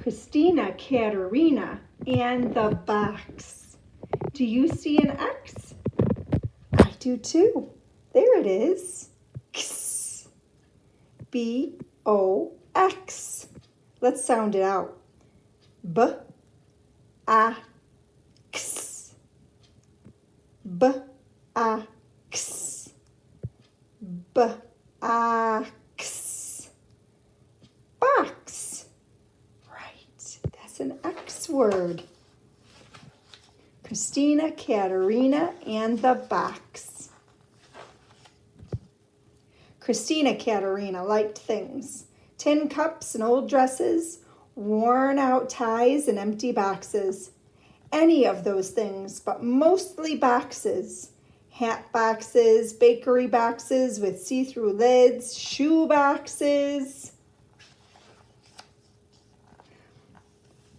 Christina Katerina and the box. Do you see an X? I do too. There it is. X. B-O-X. Let's sound it out. B-A-X. B-A-X. B-A-X. Box. Right, that's an X word. Christina Katerina and the box. Christina Katerina liked things. Tin cups and old dresses, worn out ties and empty boxes. Any of those things, but mostly boxes. Hat boxes, bakery boxes with see-through lids, shoe boxes.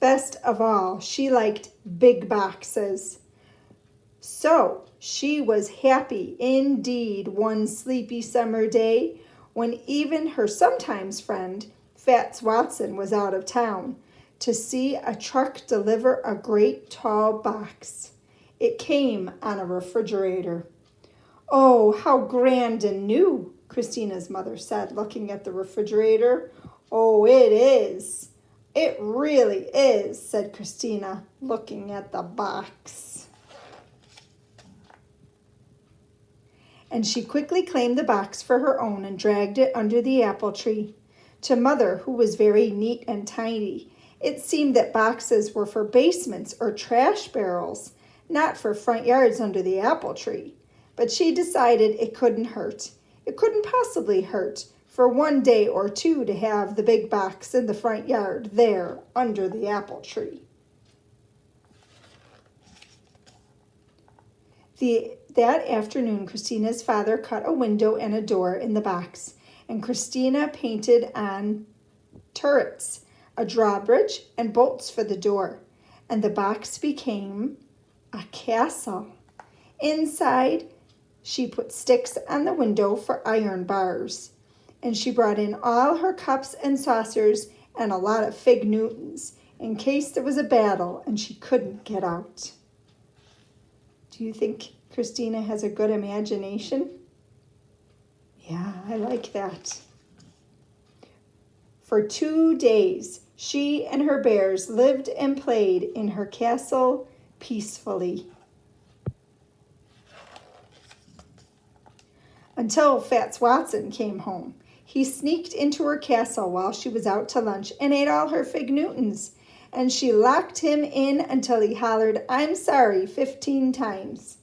Best of all, she liked big boxes. So she was happy indeed one sleepy summer day when even her sometimes friend, Fats Watson, was out of town to see a truck deliver a great tall box. It came on a refrigerator. "Oh, how grand and new," Christina's mother said, looking at the refrigerator. "Oh, it is. It really is," said Christina, looking at the box. And she quickly claimed the box for her own and dragged it under the apple tree. To Mother, who was very neat and tidy, it seemed that boxes were for basements or trash barrels, not for front yards under the apple tree. But she decided it couldn't hurt. It couldn't possibly hurt for one day or two to have the big box in the front yard there under the apple tree. That afternoon, Christina's father cut a window and a door in the box, and Christina painted on turrets, a drawbridge, and bolts for the door, and the box became a castle. Inside, she put sticks on the window for iron bars, and she brought in all her cups and saucers and a lot of fig Newtons in case there was a battle and she couldn't get out. Do you think Christina has a good imagination? Yeah, I like that. For 2 days, she and her bears lived and played in her castle peacefully. Until Fats Watson came home. He sneaked into her castle while she was out to lunch and ate all her fig Newtons, and she locked him in until he hollered, "I'm sorry," 15 times.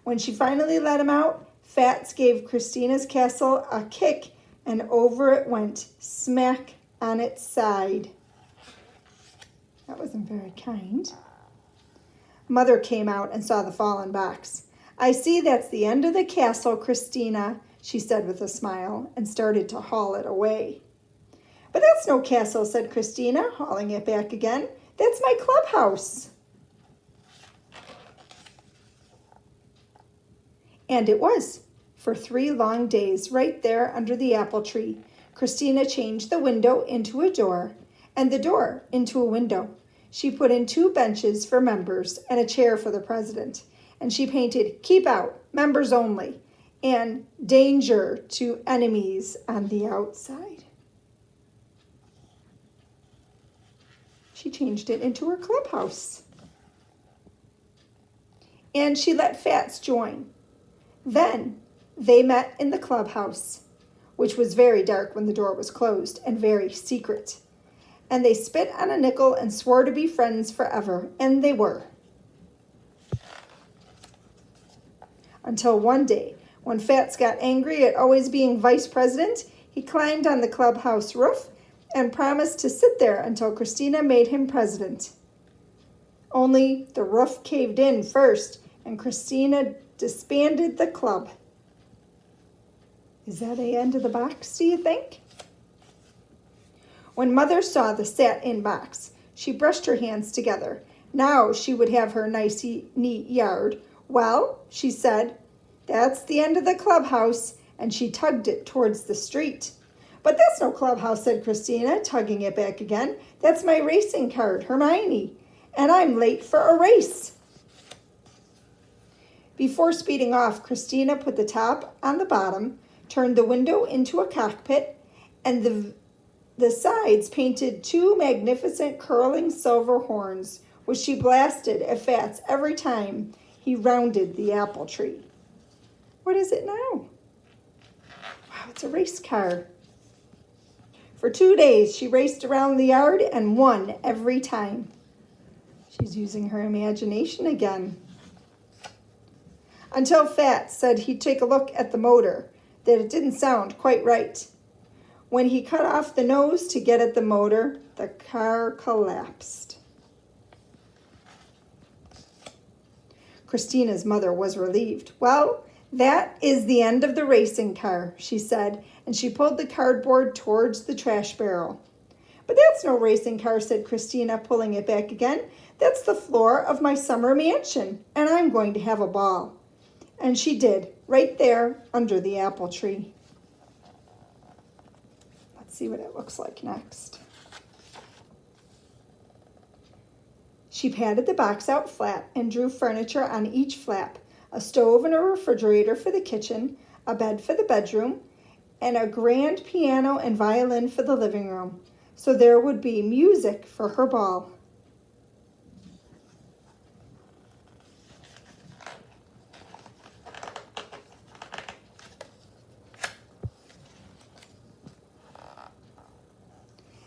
When she finally let him out, Fats gave Christina's castle a kick, and over it went, smack on its side. That wasn't very kind. Mother came out and saw the fallen box. "I see that's the end of the castle, Christina," she said with a smile, and started to haul it away. "But that's no castle," said Christina, hauling it back again. "That's my clubhouse." And it was. For 3 long days, right there under the apple tree, Christina changed the window into a door, and the door into a window. She put in 2 benches for members and a chair for the president, and she painted "Keep Out, Members Only," and "Danger to Enemies on the Outside." She changed it into her clubhouse. And she let Fats join. Then they met in the clubhouse, which was very dark when the door was closed and very secret. And they spit on a nickel and swore to be friends forever, and they were. Until one day, when Fats got angry at always being vice president, he climbed on the clubhouse roof and promised to sit there until Christina made him president. Only the roof caved in first, and Christina disbanded the club. Is that the end of the box, do you think? When Mother saw the sat-in box, she brushed her hands together. Now she would have her nice, neat yard. "Well," she said, "that's the end of the clubhouse," and she tugged it towards the street. But that's no clubhouse, said Christina, tugging it back again. That's my racing card, Hermione. And I'm late for a race. Before speeding off, Christina put the top on the bottom, turned the window into a cockpit, and the sides painted 2 magnificent curling silver horns, which she blasted at Fats every time he rounded the apple tree. What is it now? Wow, it's a race car. For 2 days, she raced around the yard and won every time. She's using her imagination again. Until Fats said he'd take a look at the motor, that it didn't sound quite right. When he cut off the nose to get at the motor, the car collapsed. Christina's mother was relieved. Well, that is the end of the racing car, she said, and she pulled the cardboard towards the trash barrel. But that's no racing car, said Christina, pulling it back again. That's the floor of my summer mansion, and I'm going to have a ball. And she did, right there under the apple tree. Let's see what it looks like next. She patted the box out flat and drew furniture on each flap, a stove and a refrigerator for the kitchen, a bed for the bedroom, and a grand piano and violin for the living room. So there would be music for her ball.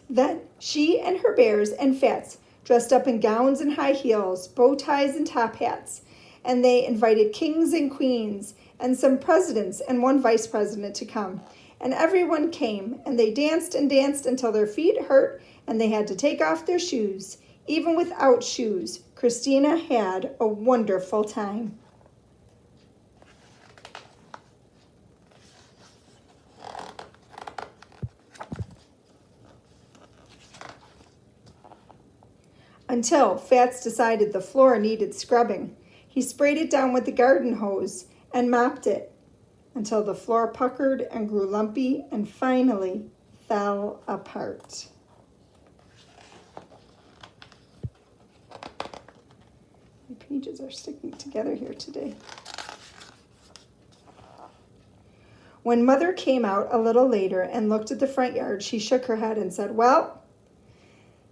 Then she and her bears and Fats dressed up in gowns and high heels, bow ties and top hats, and they invited kings and queens and some presidents and 1 vice president to come. And everyone came, and they danced and danced until their feet hurt and they had to take off their shoes. Even without shoes, Christina had a wonderful time. Until Fats decided the floor needed scrubbing. He sprayed it down with the garden hose and mopped it until the floor puckered and grew lumpy and finally fell apart. My pages are sticking together here today. When Mother came out a little later and looked at the front yard, she shook her head and said, well,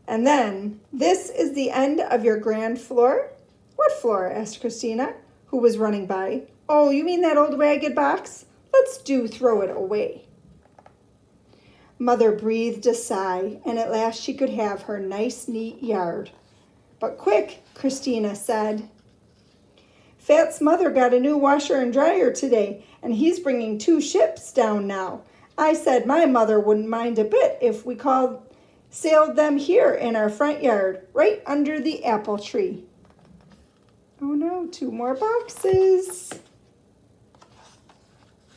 and then, this is the end of your grand floor? What floor? Asked Christina, who was running by. Oh, you mean that old ragged box? Let's throw it away. Mother breathed a sigh, and at last she could have her nice, neat yard. But quick, Christina said. Fat's mother got a new washer and dryer today, and he's bringing 2 ships down now. I said my mother wouldn't mind a bit if we sailed them here in our front yard, right under the apple tree. Oh no, 2 more boxes.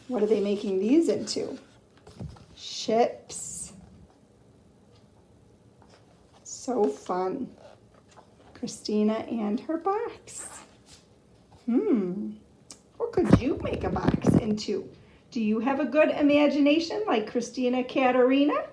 What are they making these into? Ships. So fun. Christina and her box. What could you make a box into? Do you have a good imagination like Christina Katerina?